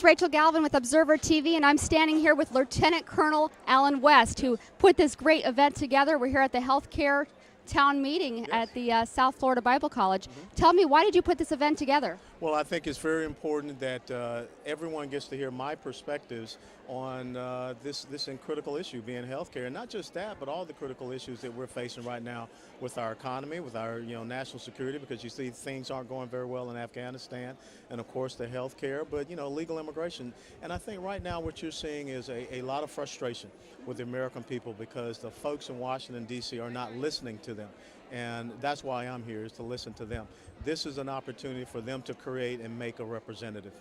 Rachel Galvin with Observer TV, and I'm standing here with Lieutenant Colonel Alan West, who put this great event together. We're here at the Healthcare Town Meeting at the South Florida Bible College. Tell me, why did you put this event together? Well, I think it's very important that everyone gets to hear my perspectives on this critical issue being healthcare, and not just that, but all the critical issues that we're facing right now with our economy, with our national security, because you see things aren't going very well in Afghanistan, and of course the healthcare, but legal immigration. And I think right now what you're seeing is a lot of frustration with the American people because the folks in Washington, D.C. are not listening to them. And that's why I'm here, is to listen to them. This is an opportunity for them to create and make a representative.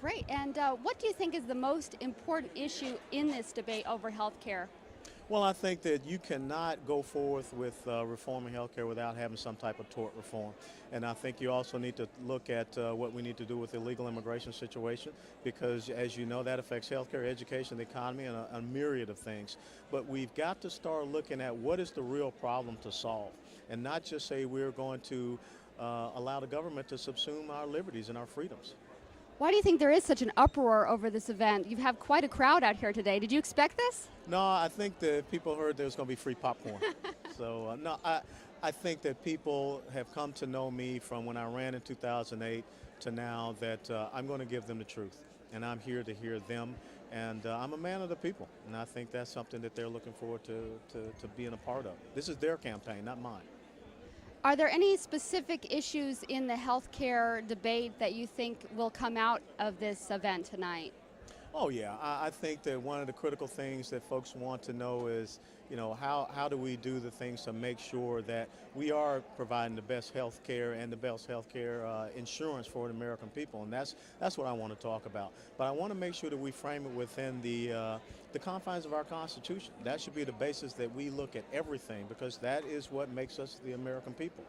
Great. And what do you think is the most important issue in this debate over health care? Well, I think that you cannot go forth with reforming healthcare without having some type of tort reform. And I think you also need to look at what we need to do with the illegal immigration situation, because as you know, that affects healthcare, education, the economy, and a myriad of things. But we've got to start looking at what is the real problem to solve, and not just say we're going to allow the government to subsume our liberties and our freedoms. Why do you think there is such an uproar over this event? You have quite a crowd out here today. Did you expect this? No, I think that people heard there was going to be free popcorn. So, no, I think that people have come to know me from when I ran in 2008 to now that I'm going to give them the truth. And I'm here to hear them. And I'm a man of the people. And I think that's something that they're looking forward to being a part of. This is their campaign, not mine. Are there any specific issues in the healthcare debate that you think will come out of this event tonight? Oh yeah, I think that one of the critical things that folks want to know is, how do we do the things to make sure that we are providing the best health care and the best health care insurance for the American people, and that's what I want to talk about. But I want to make sure that we frame it within the confines of our Constitution. That should be the basis that we look at everything, because that is what makes us the American people.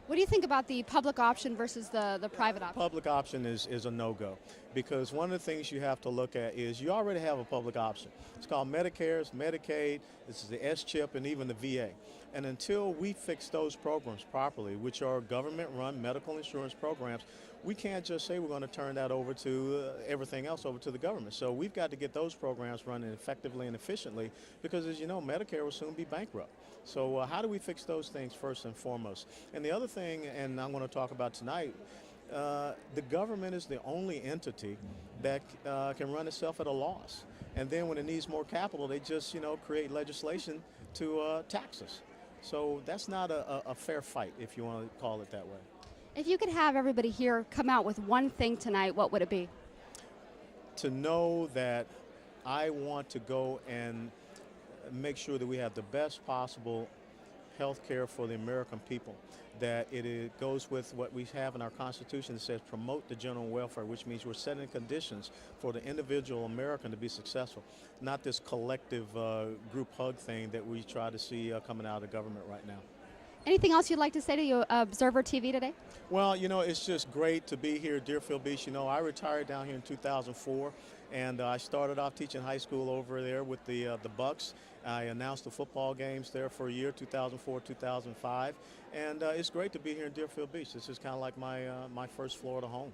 What do you think about the public option versus the private option? Public option is a no-go, because one of the things you have to look at is you already have a public option. It's called Medicare, it's Medicaid, this is the S-CHIP, and even the VA. And until we fix those programs properly, which are government-run medical insurance programs, we can't just say we're going to turn that over to everything else over to the government. So we've got to get those programs running effectively and efficiently, because as you know, Medicare will soon be bankrupt. So how do we fix those things first and foremost? And the other thing, and I'm going to talk about tonight, the government is the only entity that can run itself at a loss. And then when it needs more capital, they just create legislation to tax us. So that's not a fair fight, if you want to call it that way. If you could have everybody here come out with one thing tonight, what would it be? To know that I want to go and make sure that we have the best possible health care for the American people, that it goes with what we have in our Constitution that says promote the general welfare, which means we're setting conditions for the individual American to be successful, not this collective group hug thing that we try to see coming out of the government right now. Anything else you'd like to say to your Observer TV today? Well, it's just great to be here at Deerfield Beach. I retired down here in 2004, and I started off teaching high school over there with the Bucks. I announced the football games there for a year, 2004, 2005, and it's great to be here in Deerfield Beach. This is kind of like my first Florida home.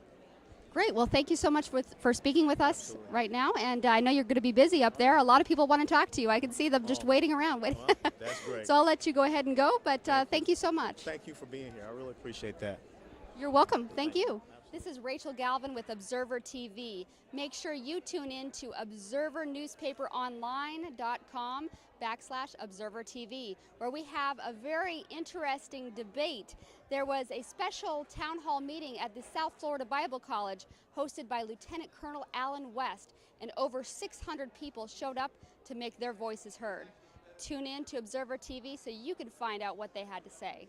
Great. Well, thank you so much for speaking with us Absolutely. right now. And I know you're going to be busy up there. A lot of people want to talk to you. I can see them just waiting around. Well, that's great. So I'll let you go ahead and go. But thank you so much. Thank you for being here. I really appreciate that. You're welcome. Thank you. This is Rachel Galvin with Observer TV. Make sure you tune in to observernewspaperonline.com/Observer TV, where we have a very interesting debate. There was a special town hall meeting at the South Florida Bible College hosted by Lieutenant Colonel Alan West, and over 600 people showed up to make their voices heard. Tune in to Observer TV so you can find out what they had to say.